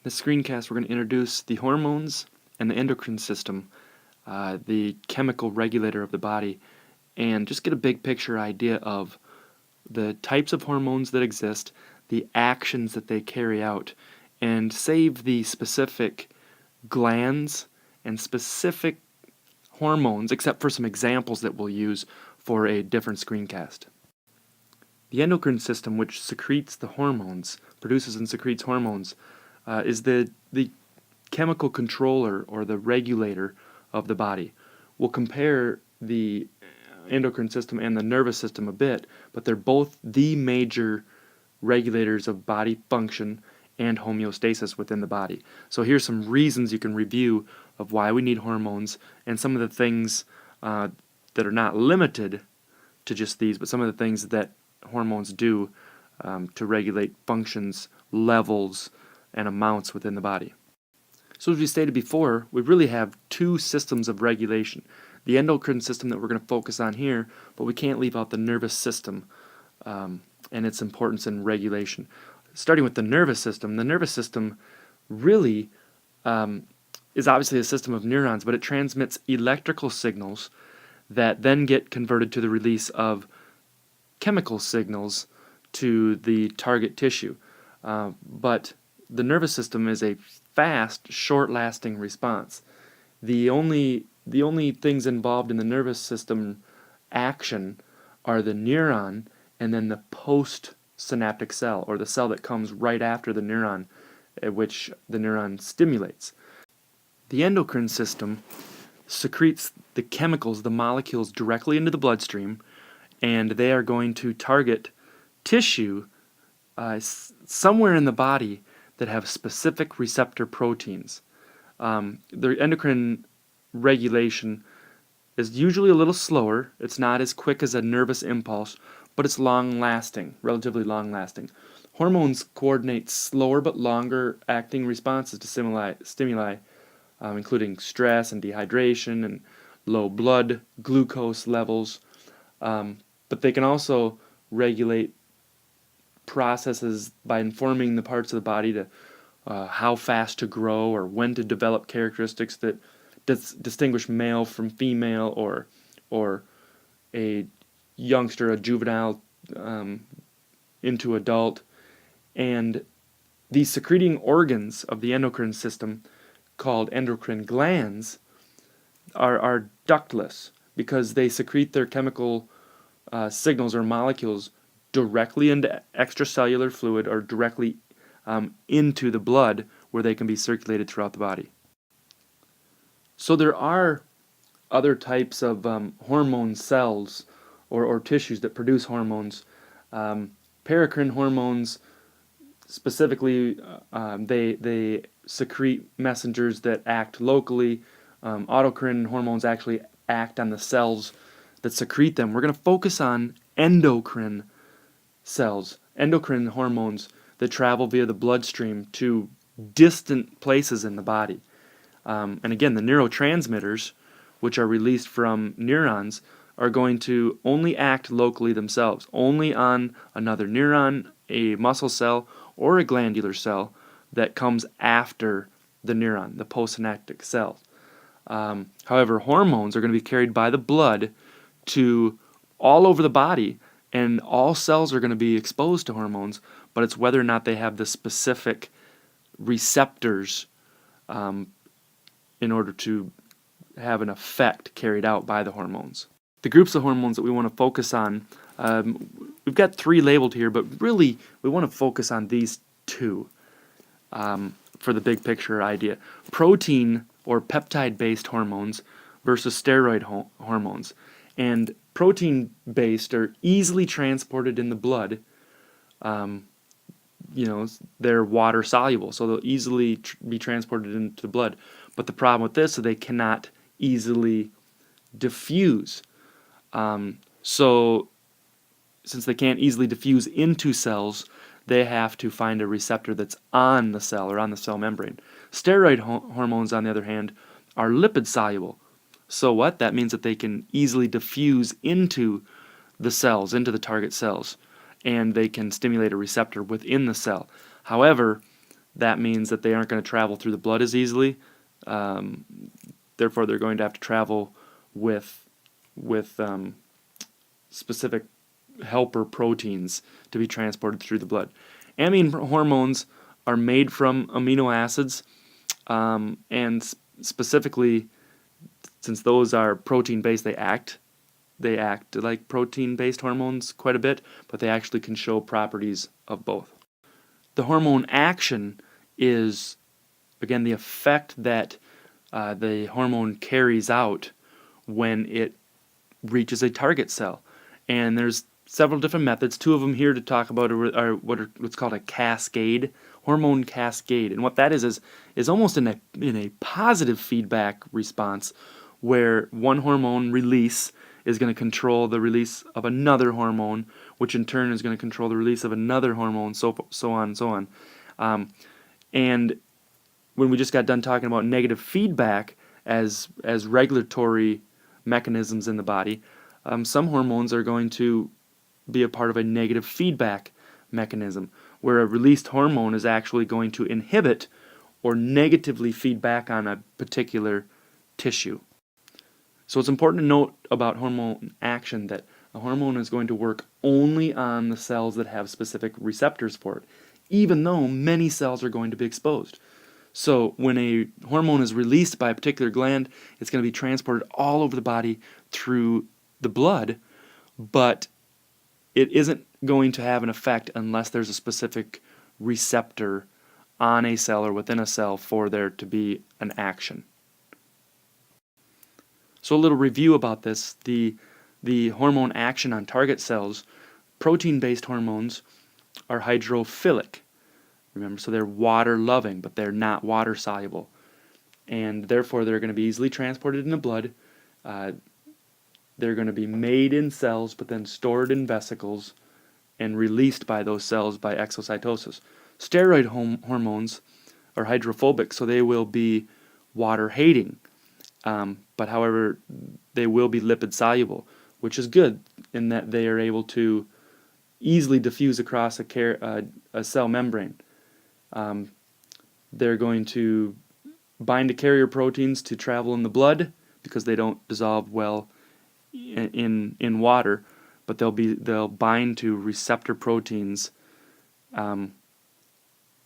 This screencast, we're going to introduce the hormones and the endocrine system, the chemical regulator of the body, and just get a big picture idea of the types of hormones that exist, the actions that they carry out, and save the specific glands and specific hormones, except for some examples that we'll use for a different screencast. The endocrine system, which secretes the hormones, produces and secretes hormones, is the chemical controller or the regulator of the body. We'll compare the endocrine system and the nervous system a bit, but they're both the major regulators of body function and homeostasis within the body. So here's some reasons you can review of why we need hormones and some of the things that are not limited to just these, but some of the things that hormones do to regulate functions, levels, and amounts within the body. So as we stated before, we really have two systems of regulation. The endocrine system that we're going to focus on here, but we can't leave out the nervous system and its importance in regulation. Starting with the nervous system really is obviously a system of neurons, but it transmits electrical signals that then get converted to the release of chemical signals to the target tissue. But the nervous system is a fast, short-lasting response. The only things involved in the nervous system action are the neuron and then the postsynaptic cell, or the cell that comes right after the neuron, which the neuron stimulates. The endocrine system secretes the chemicals, the molecules, directly into the bloodstream, and they are going to target tissue somewhere in the body that have specific receptor proteins. The endocrine regulation is usually a little slower. It's not as quick as a nervous impulse, but it's long-lasting, relatively long-lasting. Hormones coordinate slower but longer-acting responses to stimuli, including stress and dehydration and low blood glucose levels. But they can also regulate processes by informing the parts of the body to how fast to grow or when to develop characteristics that distinguish male from female, or a youngster, a juvenile, into adult. And these secreting organs of the endocrine system, called endocrine glands, are ductless because they secrete their chemical signals or molecules directly into extracellular fluid or directly into the blood, where they can be circulated throughout the body. So there are other types of hormone cells or tissues that produce hormones. Paracrine hormones, specifically, they secrete messengers that act locally. Autocrine hormones actually act on the cells that secrete them. We're going to focus on endocrine cells, endocrine hormones that travel via the bloodstream to distant places in the body. And again, the neurotransmitters, which are released from neurons, are going to only act locally themselves, only on another neuron, a muscle cell, or a glandular cell that comes after the neuron, the postsynaptic cell. However, hormones are going to be carried by the blood to all over the body, and all cells are going to be exposed to hormones, but it's whether or not they have the specific receptors in order to have an effect carried out by the hormones. The groups of hormones that we want to focus on, we've got three labeled here, but really we want to focus on these two for the big picture idea. Protein or peptide-based hormones versus steroid hormones. And protein-based are easily transported in the blood. They're water soluble, so they'll easily be transported into the blood. But the problem with this is they cannot easily diffuse. So since they can't easily diffuse into cells, they have to find a receptor that's on the cell or on the cell membrane. Steroid hormones, on the other hand, are lipid soluble. So what? That means that they can easily diffuse into the cells, into the target cells, and they can stimulate a receptor within the cell. However, that means that they aren't going to travel through the blood as easily. Therefore, they're going to have to travel with specific helper proteins to be transported through the blood. Amine hormones are made from amino acids, and specifically, since those are protein-based, they act like protein-based hormones quite a bit, but they actually can show properties of both. The hormone action is, again, the effect that the hormone carries out when it reaches a target cell. And there's several different methods. Two of them here to talk about are what's called a cascade, hormone cascade. And what that is almost in a positive feedback response, where one hormone release is going to control the release of another hormone, which in turn is going to control the release of another hormone, so on and so on. And when we just got done talking about negative feedback as regulatory mechanisms in the body, some hormones are going to be a part of a negative feedback mechanism, where a released hormone is actually going to inhibit or negatively feed back on a particular tissue. So it's important to note about hormone action that a hormone is going to work only on the cells that have specific receptors for it, even though many cells are going to be exposed. So when a hormone is released by a particular gland, it's going to be transported all over the body through the blood, but it isn't going to have an effect unless there's a specific receptor on a cell or within a cell for there to be an action. So a little review about this. The hormone action on target cells, protein-based hormones are hydrophilic. Remember, so they're water-loving, but they're not water-soluble. And therefore, they're going to be easily transported in the blood. They're going to be made in cells, but then stored in vesicles and released by those cells by exocytosis. Steroid hormones are hydrophobic, so they will be water-hating. But however, they will be lipid-soluble, which is good in that they are able to easily diffuse across a cell membrane. They're going to bind to carrier proteins to travel in the blood because they don't dissolve well in water, but they'll bind to receptor proteins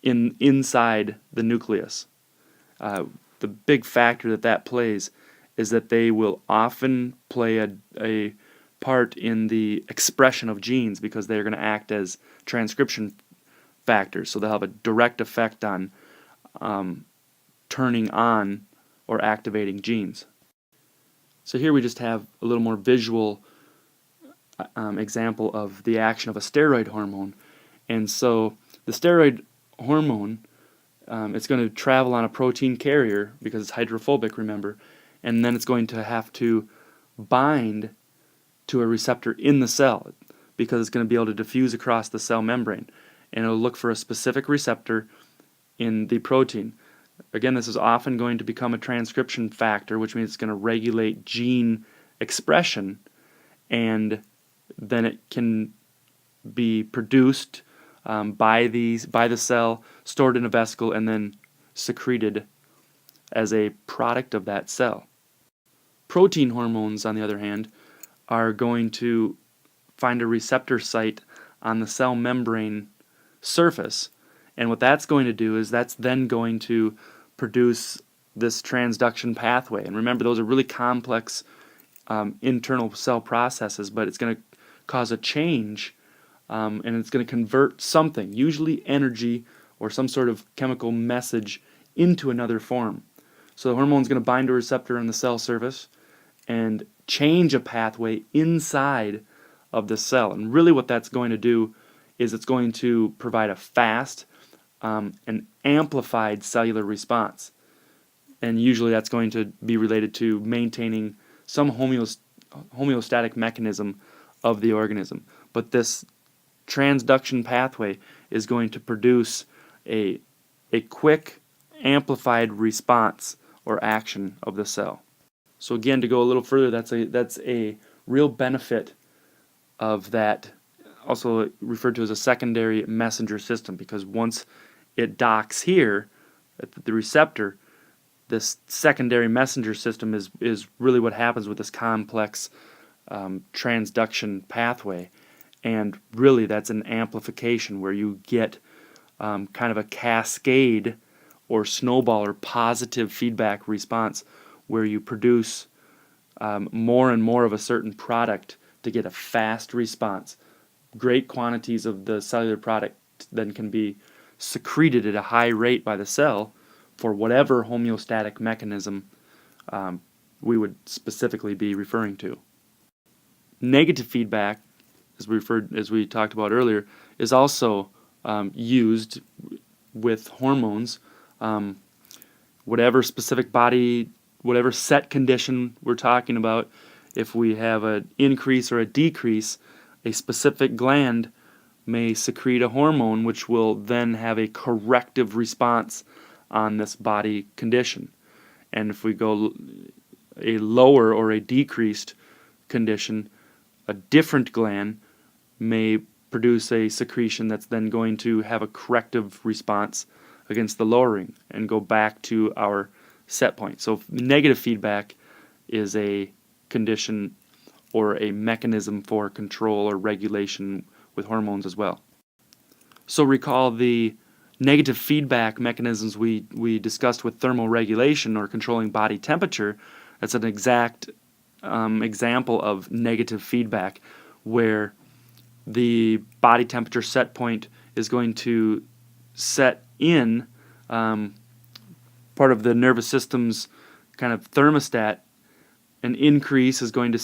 inside the nucleus. The big factor that plays is that they will often play a part in the expression of genes because they're going to act as transcription factors. So they'll have a direct effect on turning on or activating genes. So here we just have a little more visual example of the action of a steroid hormone. And so the steroid hormone, it's going to travel on a protein carrier because it's hydrophobic, remember, and then it's going to have to bind to a receptor in the cell because it's going to be able to diffuse across the cell membrane, and it'll look for a specific receptor in the protein. Again, this is often going to become a transcription factor, which means it's going to regulate gene expression, and then it can be produced by the cell, stored in a vesicle, and then secreted as a product of that cell. Protein hormones, on the other hand, are going to find a receptor site on the cell membrane surface, and what that's going to do is that's then going to produce this transduction pathway. And remember, those are really complex internal cell processes, but it's going to cause a change, and it's going to convert something, usually energy or some sort of chemical message, into another form. So the hormone is going to bind to a receptor on the cell surface and change a pathway inside of the cell. And really what that's going to do is it's going to provide a fast and amplified cellular response. And usually that's going to be related to maintaining some homeostatic mechanism of the organism. But this transduction pathway is going to produce a quick, amplified response or action of the cell. So again, to go a little further, that's a real benefit of that, also referred to as a secondary messenger system, because once it docks here at the receptor, this secondary messenger system is really what happens with this complex transduction pathway. And really that's an amplification where you get kind of a cascade or snowball or positive feedback response where you produce more and more of a certain product to get a fast response. Great quantities of the cellular product then can be secreted at a high rate by the cell for whatever homeostatic mechanism we would specifically be referring to. Negative feedback, as we talked about earlier, is also used with hormones. Whatever specific body, whatever set condition we're talking about, if we have an increase or a decrease, a specific gland may secrete a hormone which will then have a corrective response on this body condition. And if we go a lower or a decreased condition, a different gland may produce a secretion that's then going to have a corrective response against the lowering and go back to our set point. So negative feedback is a condition or a mechanism for control or regulation with hormones as well. So recall the negative feedback mechanisms we discussed with thermoregulation or controlling body temperature. That's an exact example of negative feedback where the body temperature set point is going to set in part of the nervous system's kind of thermostat. An increase is going to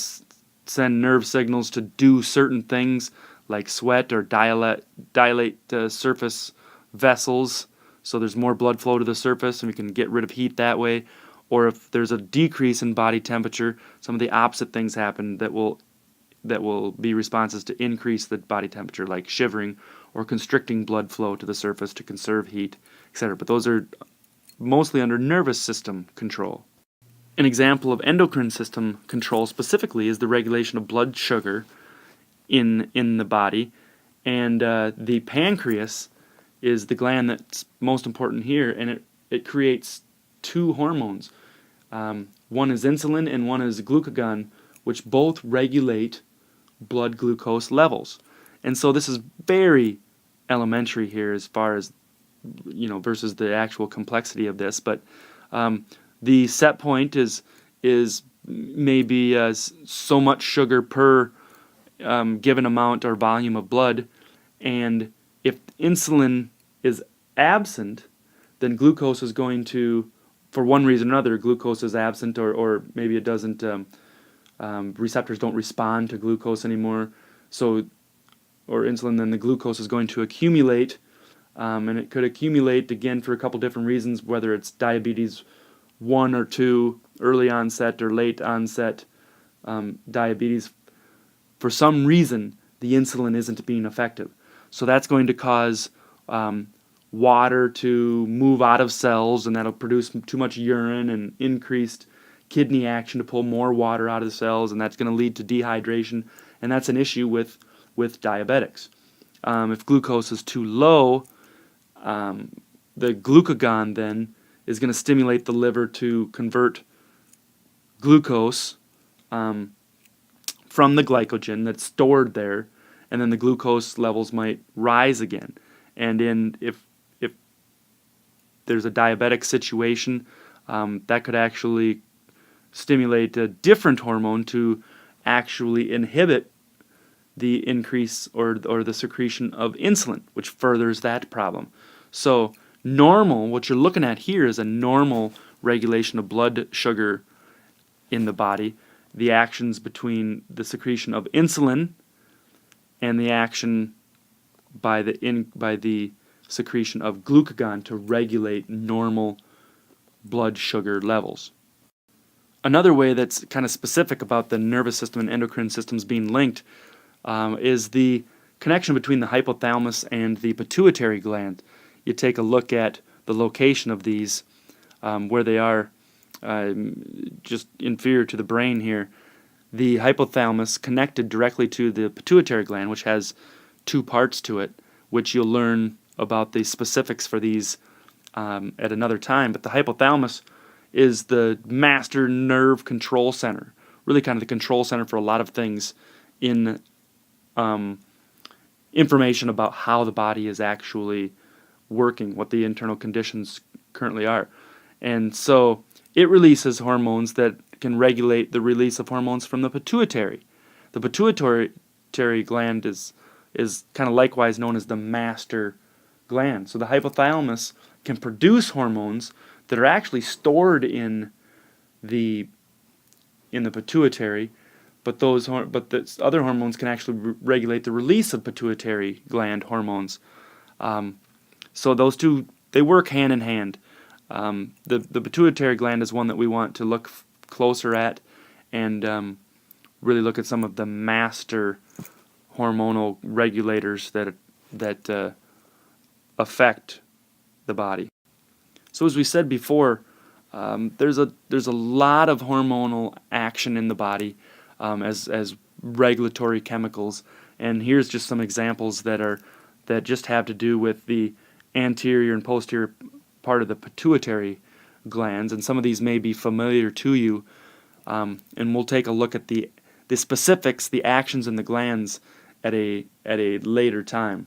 send nerve signals to do certain things like sweat or dilate surface vessels, so there's more blood flow to the surface and we can get rid of heat that way. Or if there's a decrease in body temperature, some of the opposite things happen that will be responses to increase the body temperature, like shivering or constricting blood flow to the surface to conserve heat, etc. But those are mostly under nervous system control. An example of endocrine system control specifically is the regulation of blood sugar in the body, and the pancreas is the gland that's most important here, and it creates two hormones. One is insulin and one is glucagon, which both regulate blood glucose levels. And so this is very elementary here as far as, versus the actual complexity of this, but the set point is maybe so much sugar per given amount or volume of blood, and if insulin is absent, then glucose is going to, for one reason or another, glucose is absent, or maybe it doesn't, receptors don't respond to glucose anymore, or insulin, then the glucose is going to accumulate, and it could accumulate again for a couple different reasons, whether it's diabetes 1 or 2, early onset or late onset diabetes. For some reason, the insulin isn't being effective. So that's going to cause water to move out of cells, and that'll produce too much urine and increased kidney action to pull more water out of the cells, and that's going to lead to dehydration, and that's an issue with diabetics. If glucose is too low, the glucagon then is going to stimulate the liver to convert glucose from the glycogen that's stored there, and then the glucose levels might rise again. And if there's a diabetic situation, that could actually stimulate a different hormone to actually inhibit the increase or the secretion of insulin, which furthers that problem. So normal, what you're looking at here is a normal regulation of blood sugar in the body, the actions between the secretion of insulin and the action by the secretion of glucagon to regulate normal blood sugar levels. Another way that's kind of specific about the nervous system and endocrine systems being linked is the connection between the hypothalamus and the pituitary gland. You take a look at the location of these, where they are just inferior to the brain here. The hypothalamus connected directly to the pituitary gland, which has two parts to it, which you'll learn about the specifics for these at another time, but the hypothalamus is the master nerve control center, really kind of the control center for a lot of things in information about how the body is actually working, what the internal conditions currently are. And so it releases hormones that can regulate the release of hormones from the pituitary. The pituitary gland is kind of likewise known as the master gland. So the hypothalamus can produce hormones that are actually stored in the pituitary, but the other hormones can actually regulate the release of pituitary gland hormones. So those two, they work hand in hand. The pituitary gland is one that we want to look closer at and really look at some of the master hormonal regulators that affect the body. So as we said before, there's a lot of hormonal action in the body as regulatory chemicals, and here's just some examples that just have to do with the anterior and posterior part of the pituitary glands, and some of these may be familiar to you, and we'll take a look at the specifics, the actions in the glands at a later time.